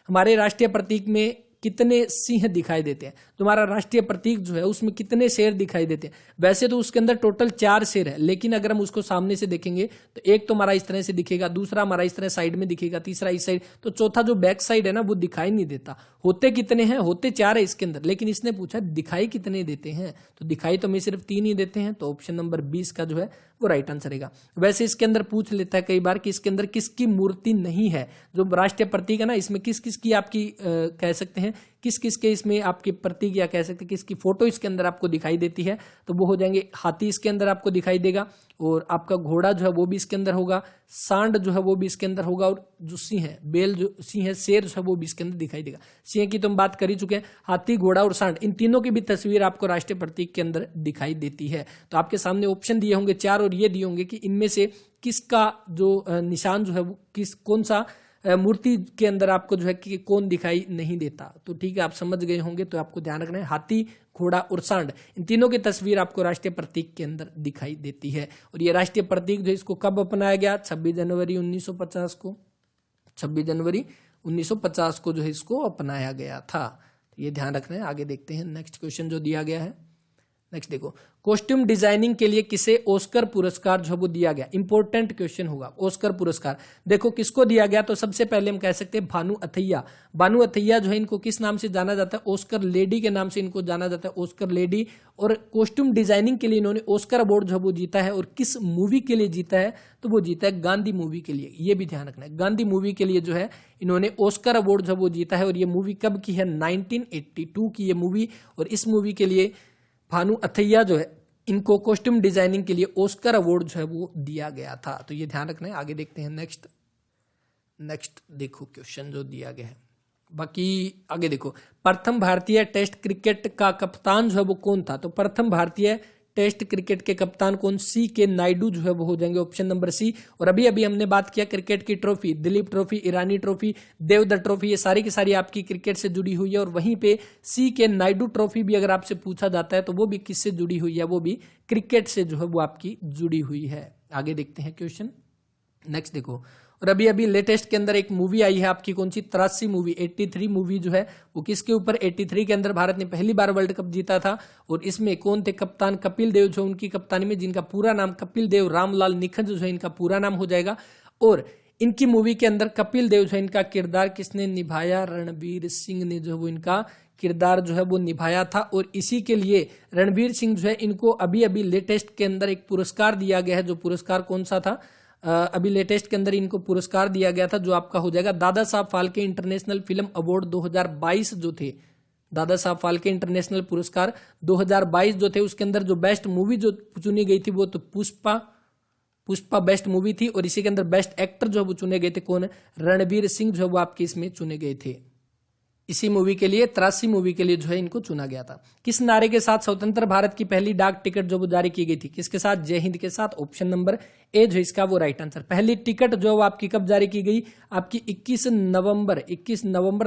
हमारे राष्ट्रीय प्रतीक में कितने सिंह दिखाई देते हैं, तुम्हारा राष्ट्रीय प्रतीक जो है उसमें कितने शेर दिखाई देते हैं। वैसे तो उसके अंदर टोटल 4 शेर है, लेकिन अगर हम उसको सामने से देखेंगे तो एक तो हमारा इस तरह से दिखेगा, दूसरा हमारा इस तरह साइड में दिखेगा, तीसरा इस साइड, तो चौथा जो बैक साइड है ना वो दिखाई नहीं देता। होते कितने हैं, होते 4 है इसके अंदर, लेकिन इसने पूछा दिखाई कितने देते हैं, तो दिखाई तो हमें सिर्फ 3 ही देते हैं, तो ऑप्शन नंबर 20 का जो है वो राइट आंसर रहेगा। वैसे इसके अंदर पूछ लेता है कई बार कि इसके अंदर किसकी मूर्ति नहीं है, जो राष्ट्रीय प्रतीक है ना, इसमें किस किस की आपकी कह सकते हैं किस किस के इसमें आपकी प्रतीक या कह सकते हैं किसकी फोटो इसके अंदर आपको दिखाई देती है, तो वो हो जाएंगे हाथी इसके अंदर आपको दिखाई देगा, और आपका घोड़ा जो है वो भी इसके अंदर होगा, सांड जो है वो भी इसके अंदर होगा, और जो सिंह है, बेल जो सिंह है, शेर जो है वो भी इसके अंदर दिखाई देगा। सिंह की तो हम बात कर ही चुके हैं, हाथी, घोड़ा और सांड, इन तीनों की भी तस्वीर आपको राष्ट्रीय प्रतीक के अंदर दिखाई देती है। तो आपके सामने ऑप्शन दिए होंगे 4 और ये दिए होंगे कि इनमें से किसका जो निशान जो है वो कौन सा मूर्ति के अंदर आपको जो है कि कौन दिखाई नहीं देता। तो ठीक है, आप समझ गए होंगे, तो आपको ध्यान रखना है हाथी, घोड़ा और सांड, इन तीनों की तस्वीर आपको राष्ट्रीय प्रतीक के अंदर दिखाई देती है। और ये राष्ट्रीय प्रतीक जो इसको कब अपनाया गया, 26 जनवरी 1950 को, 26 जनवरी 1950 को जो है इसको अपनाया गया था। ये ध्यान रखना है। आगे देखते हैं नेक्स्ट क्वेश्चन जो दिया गया है। नेक्स्ट देखो, कॉस्ट्यूम डिजाइनिंग के लिए किसे ऑस्कर पुरस्कार जो वो दिया गया? इंपॉर्टेंट क्वेश्चन होगा। ऑस्कर पुरस्कार देखो किसको दिया गया, तो सबसे पहले हम कह सकते हैं भानु अथैया। भानु अथैया जो है इनको किस नाम से जाना जाता है? ऑस्कर लेडी के नाम से इनको जाना जाता है, ऑस्कर लेडी। और कॉस्ट्यूम डिजाइनिंग के लिए इन्होंने ऑस्कर अवार्ड जो वो जीता है, और किस मूवी के लिए जीता है? तो वो जीता है गांधी मूवी के लिए। ये भी ध्यान रखना है, गांधी मूवी के लिए जो है इन्होंने ऑस्कर अवार्ड जो वो जीता है। और ये मूवी कब की है? 1982 की ये मूवी। और इस मूवी के लिए भानु अथैया जो है इनको कॉस्ट्यूम डिजाइनिंग के लिए ऑस्कर अवार्ड जो है वो दिया गया था। तो ये ध्यान रखना है। आगे देखते हैं नेक्स्ट देखो क्वेश्चन जो दिया गया है। बाकी आगे देखो, प्रथम भारतीय टेस्ट क्रिकेट का कप्तान जो है वो कौन था? तो प्रथम भारतीय टेस्ट क्रिकेट के कप्तान कौन? सी के नायडू जो है वो हो जाएंगे, ऑप्शन नंबर सी। और अभी अभी हमने बात किया क्रिकेट की ट्रॉफी, दिलीप ट्रॉफी, ईरानी ट्रॉफी, देवधर ट्रॉफी, ये सारी की सारी आपकी क्रिकेट से जुड़ी हुई है। और वहीं पे सी के नायडू ट्रॉफी भी अगर आपसे पूछा जाता है तो वो भी किससे जुड़ी हुई है? वो भी क्रिकेट से जो है वो आपकी जुड़ी हुई है। आगे देखते हैं क्वेश्चन। नेक्स्ट देखो, और अभी अभी लेटेस्ट के अंदर एक मूवी आई है आपकी, कौन सी? 83 मूवी, 83 मूवी जो है वो किसके ऊपर? 83 के अंदर भारत ने पहली बार वर्ल्ड कप जीता था। और इसमें कौन थे कप्तान? कपिल देव जो उनकी कप्तानी में, जिनका पूरा नाम कपिल देव रामलाल निखंज जो है इनका पूरा नाम हो जाएगा। और इनकी मूवी के अंदर कपिल देव जो है इनका किरदार किसने निभाया? रणवीर सिंह ने जो वो इनका किरदार जो है वो निभाया था। और इसी के लिए रणवीर सिंह जो है इनको अभी अभी लेटेस्ट के अंदर एक पुरस्कार दिया गया है। जो पुरस्कार कौन सा था? अभी लेटेस्ट के अंदर इनको पुरस्कार दिया गया था, जो आपका हो जाएगा Dada Saheb Phalke international film award 2022 जो थे। दादा साहब फाल्के इंटरनेशनल पुरस्कार 2022 जो थे, उसके अंदर जो बेस्ट मूवी जो चुनी गई थी वो तो पुष्पा बेस्ट मूवी थी। और इसी के अंदर बेस्ट एक्टर जो वो चुने गए थे कौन? रणवीर सिंह जो वो आपके इसमें चुने गए थे। इसी मूवी के लिए 83 मूवी के लिए जो है इनको चुना गया था। किस नारे के साथ स्वतंत्र भारत की पहली डाक टिकट जो वो जारी की गई थी? किसके साथ? जय हिंद के साथ। ऑप्शन नंबर ए जो इसका वो राइट आंसर। पहली टिकट जो आपकी कब जारी की गई? आपकी 21 नवंबर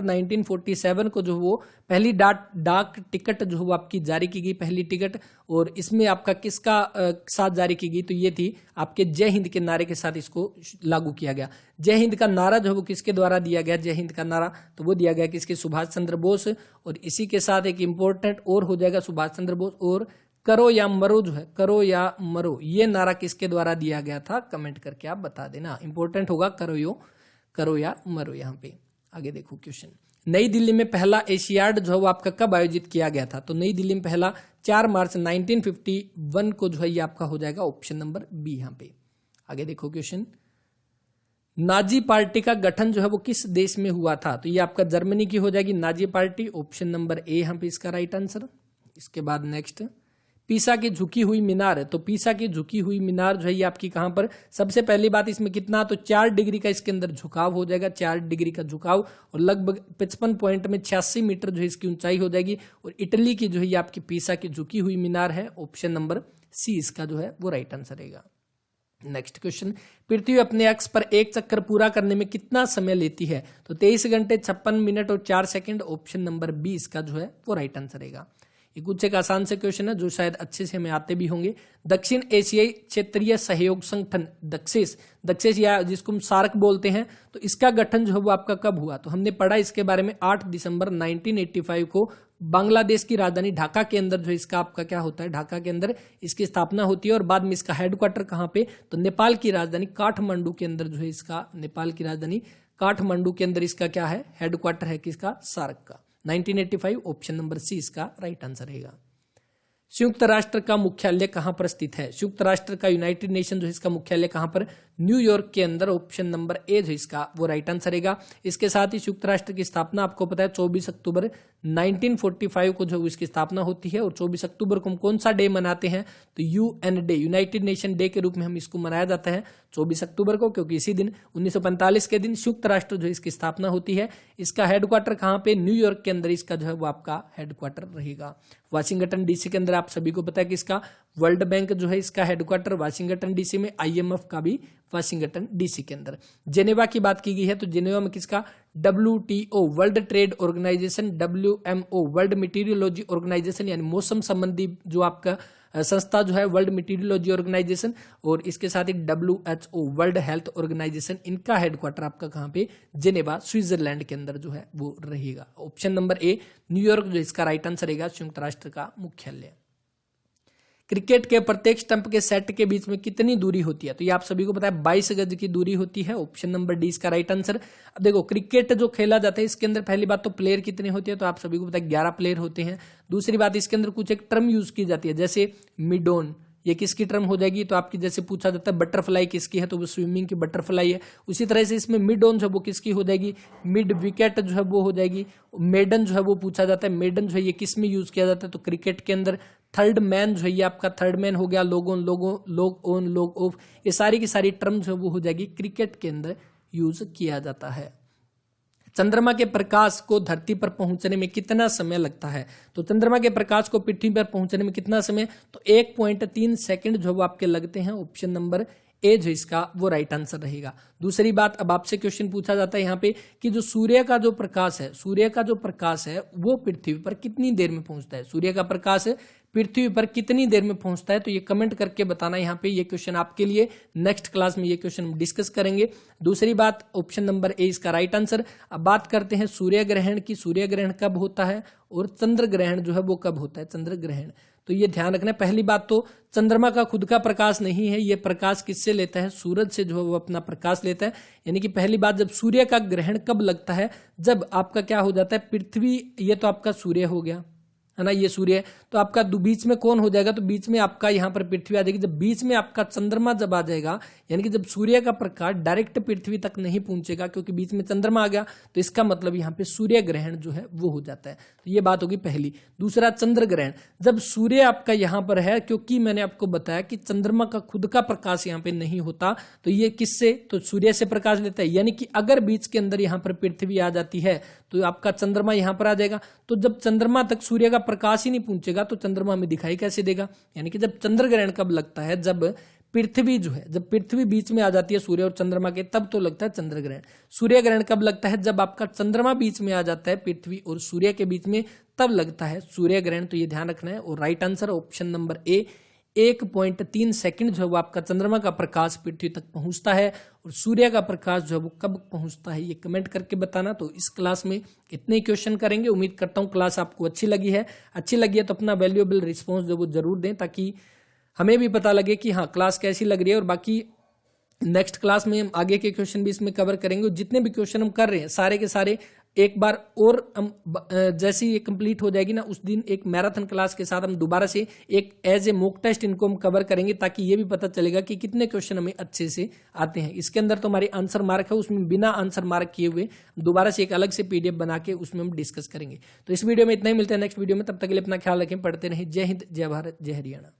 1947 को जो वो पहली डाक टिकट जो वो आपकी जारी की गई, पहली टिकट। और इसमें आपका किसका साथ जारी की गई? तो ये थी आपके जय हिंद के नारे के साथ इसको लागू किया गया। जय हिंद का नारा जो है वो किसके द्वारा दिया गया? जय हिंद का नारा तो वो दिया गया किसके? सुभाष चंद्र बोस। और इसी के साथ एक इंपॉर्टेंट और हो जाएगा सुभाष चंद्र बोस। और करो या मरो जो है, करो या मरो, ये नारा किसके द्वारा दिया गया था? कमेंट करके आप बता देना। इंपॉर्टेंट होगा करो या मरो यहाँ पे। आगे देखो क्वेश्चन। नई दिल्ली में पहला एशियाड जो है वो आपका कब आयोजित किया गया था? तो नई दिल्ली में पहला 4 मार्च 1951 को जो है ये आपका हो जाएगा ऑप्शन नंबर बी यहाँ पे। आगे देखो क्वेश्चन। नाजी पार्टी का गठन जो है वो किस देश में हुआ था? तो ये आपका जर्मनी की हो जाएगी Nazi party, option number A यहाँ पे इसका राइट आंसर। इसके बाद नेक्स्ट, पीसा की झुकी हुई मीनार। तो पीसा की झुकी हुई मीनार जो है ये आपकी कहां पर? सबसे पहली बात इसमें कितना? तो 4 डिग्री का इसके अंदर झुकाव हो जाएगा, 4 डिग्री का झुकाव। और लगभग 55 पॉइंट में 86 मीटर जो है इसकी ऊंचाई हो जाएगी। और इटली की जो है ये आपकी पीसा की झुकी हुई मीनार है, ऑप्शन नंबर सी इसका जो है वो राइट आंसर रहेगा। नेक्स्ट क्वेश्चन, पृथ्वी अपने अक्ष पर एक चक्कर पूरा करने में कितना समय लेती है? तो 23 घंटे 56 मिनट और 4 सेकंड, ऑप्शन नंबर बी इसका जो है वो राइट आंसर रहेगा। ये कुछ एक आसान से क्वेश्चन है जो शायद अच्छे से हमें आते भी होंगे। दक्षिण एशियाई क्षेत्रीय सहयोग संगठन दक्षेस या जिसको हम सार्क बोलते हैं, तो इसका गठन जो है वो आपका कब हुआ? तो हमने पढ़ा इसके बारे में 8 दिसंबर 1985 को बांग्लादेश की राजधानी ढाका के अंदर जो इसका आपका क्या होता है? ढाका के अंदर इसकी स्थापना होती है। और बाद में इसका हेडक्वार्टर कहाँ पे? तो नेपाल की राजधानी काठमांडू के अंदर जो है इसका, नेपाल की राजधानी काठमांडू के अंदर इसका क्या है? हेडक्वार्टर है किसका? सार्क का। 1985 ऑप्शन नंबर सी इसका राइट आंसर रहेगा। संयुक्त राष्ट्र का मुख्यालय कहां पर स्थित है? संयुक्त राष्ट्र का यूनाइटेड नेशन जो इसका मुख्यालय कहां पर? न्यूयॉर्क के अंदर, ऑप्शन नंबर ए जो इसका वो राइट आंसर रहेगा। इसके साथ ही संयुक्त राष्ट्र की स्थापना आपको पता है 24 अक्टूबर 1945 को जो इसकी स्थापना होती है। और 24 अक्टूबर को हम कौन सा डे मनाते हैं? तो UN day, United nation day के रूप में हम इसको मनाया जाता है 24 अक्टूबर को, क्योंकि इसी दिन 1945 के दिन संयुक्त राष्ट्र जो इसकी स्थापना होती है। इसका हेडक्वार्टर कहां पे? न्यूयॉर्क के अंदर इसका जो है वो आपका हेडक्वार्टर रहेगा। वाशिंगटन डीसी के अंदर आप सभी को पता है कि इसका वर्ल्ड बैंक जो है इसका हेडक्वार्टर वाशिंगटन डीसी में, आईएमएफ का भी वाशिंगटन डीसी के अंदर। जेनेवा की बात की गई है तो जेनेवा में किसका? WTO world trade organisation, WMO world meteorology organisation, यानी मौसम संबंधी जो आपका संस्था जो है वर्ल्ड मीटीरियोलॉजी ऑर्गेनाइजेशन। और इसके साथ ही WHO वर्ल्ड हेल्थ ऑर्गेनाइजेशन, इनका हेडक्वार्टर आपका कहां पे? जेनेवा, स्विट्जरलैंड के अंदर जो है वो रहेगा। ऑप्शन नंबर ए न्यूयॉर्क जो इसका राइट आंसर रहेगा, संयुक्त राष्ट्र का मुख्यालय। क्रिकेट के प्रत्येक स्टंप के सेट के बीच में कितनी दूरी होती है? तो ये आप सभी को पता है 22 गज की दूरी होती है। ऑप्शन नंबर डी इसका राइट आंसर। अब देखो क्रिकेट जो खेला जाता है इसके अंदर पहली बात तो प्लेयर कितने होते हैं, तो आप सभी को पता है 11 प्लेयर होते हैं। दूसरी बात इसके अंदर कुछ एक टर्म यूज की जाती है, जैसे मिड ऑन, ये किसकी टर्म हो जाएगी? तो आपकी जैसे पूछा जाता है बटरफ्लाई किसकी है, तो वो स्विमिंग की बटरफ्लाई है। उसी तरह से इसमें मिड ऑन जो है वो किसकी हो जाएगी? मिड विकेट जो है वो हो जाएगी। मेडन जो है वो पूछा जाता है, मेडन जो है ये किस में यूज किया जाता है? तो क्रिकेट के अंदर। थर्ड मैन जो है ये आपका थर्ड मैन हो गया, लोग ऑन, लोग ऑन, लोग ऑफ, ये सारी की सारी टर्म जो है वो हो जाएगी क्रिकेट के अंदर यूज किया जाता है। चंद्रमा के प्रकाश को धरती पर पहुंचने में कितना समय लगता है? तो चंद्रमा के प्रकाश को पृथ्वी पर पहुंचने में कितना समय? तो 1.3 सेकंड जो वो आपके लगते हैं। ऑप्शन नंबर ए जो इसका वो राइट आंसर रहेगा। दूसरी बात, अब आपसे क्वेश्चन पूछा जाता है यहाँ पे कि जो सूर्य का जो प्रकाश है, सूर्य का जो प्रकाश है वो पृथ्वी पर कितनी देर में पहुंचता है? सूर्य का प्रकाश पृथ्वी पर कितनी देर में पहुंचता है? तो ये कमेंट करके बताना यहाँ पे। ये क्वेश्चन आपके लिए नेक्स्ट क्लास में ये क्वेश्चन हम डिस्कस करेंगे। दूसरी बात, ऑप्शन नंबर ए इसका राइट आंसर। अब बात करते हैं सूर्य ग्रहण की। सूर्य ग्रहण कब होता है और चंद्र ग्रहण जो है वो कब होता है? चंद्र ग्रहण, तो ये ध्यान रखना है। पहली बात तो चंद्रमा का खुद का प्रकाश नहीं है, ये प्रकाश किससे लेता है? सूरज से जो है वो अपना प्रकाश लेता है। यानी कि पहली बात, जब सूर्य का ग्रहण कब लगता है? जब आपका क्या हो जाता है, पृथ्वी, ये तो आपका सूर्य हो गया है ना, ये सूर्य है, तो आपका बीच में कौन हो जाएगा? तो बीच में आपका यहाँ पर पृथ्वी आ जाएगी। जब बीच में आपका चंद्रमा जब आ जाएगा, यानी कि जब सूर्य का प्रकाश डायरेक्ट पृथ्वी तक नहीं पहुंचेगा क्योंकि बीच में चंद्रमा आ गया, तो इसका मतलब यहाँ पे सूर्य ग्रहण जो है वो हो जाता है। तो ये बात होगी पहली। दूसरा, चंद्र ग्रहण, जब सूर्य आपका यहाँ पर है, क्योंकि मैंने आपको बताया कि चंद्रमा का खुद का प्रकाश यहाँ पे नहीं होता, तो ये किससे? तो सूर्य से प्रकाश लेता है। यानी कि अगर बीच के अंदर यहाँ पर पृथ्वी आ जाती है तो आपका चंद्रमा यहाँ पर आ जाएगा। तो जब चंद्रमा तक सूर्य का प्रकाश ही नहीं पहुंचेगा तो चंद्रमा हमें दिखाई कैसे देगा? यानी कि जब चंद्र ग्रहण कब लगता है? जब पृथ्वी जो है, जब पृथ्वी बीच में आ जाती है सूर्य और चंद्रमा के, तब तो लगता है चंद्र ग्रहण। सूर्य ग्रहण कब लगता है? जब आपका चंद्रमा बीच में आ जाता है पृथ्वी और सूर्य के बीच में, तब लगता है सूर्य ग्रहण। तो ये ध्यान रखना है। और right answer option number A, 1.3 second जो है वो आपका चंद्रमा का प्रकाश पृथ्वी तक पहुंचता है। और सूर्य का प्रकाश जो है वो कब पहुंचता है, ये कमेंट करके बताना। तो इस क्लास में इतने ही क्वेश्चन करेंगे। उम्मीद करता हूं क्लास आपको अच्छी लगी है। अच्छी लगी है तो अपना वैल्यूएबल रिस्पॉन्स जो वो जरूर दें, ताकि हमें भी पता लगे कि हाँ क्लास कैसी लग रही है। और बाकी नेक्स्ट क्लास में हम आगे के क्वेश्चन भी इसमें कवर करेंगे। जितने भी क्वेश्चन हम कर रहे हैं सारे के सारे एक बार और हम जैसे ही ये कंप्लीट हो जाएगी ना, उस दिन एक मैराथन क्लास के साथ हम दोबारा से एक एज ए मॉक टेस्ट इनको हम कवर करेंगे, ताकि ये भी पता चलेगा कि कितने क्वेश्चन हमें अच्छे से आते हैं। इसके अंदर तो हमारी आंसर मार्क है, उसमें बिना आंसर मार्क किए हुए दोबारा से एक अलग से पीडीएफ बना के उसमें हम डिस्कस करेंगे। तो इस वीडियो में इतना ही, मिलते हैं नेक्स्ट वीडियो में। तब तक के लिए अपना ख्याल रखें, पढ़ते रहें। जय हिंद, जय भारत, जय हरियाणा।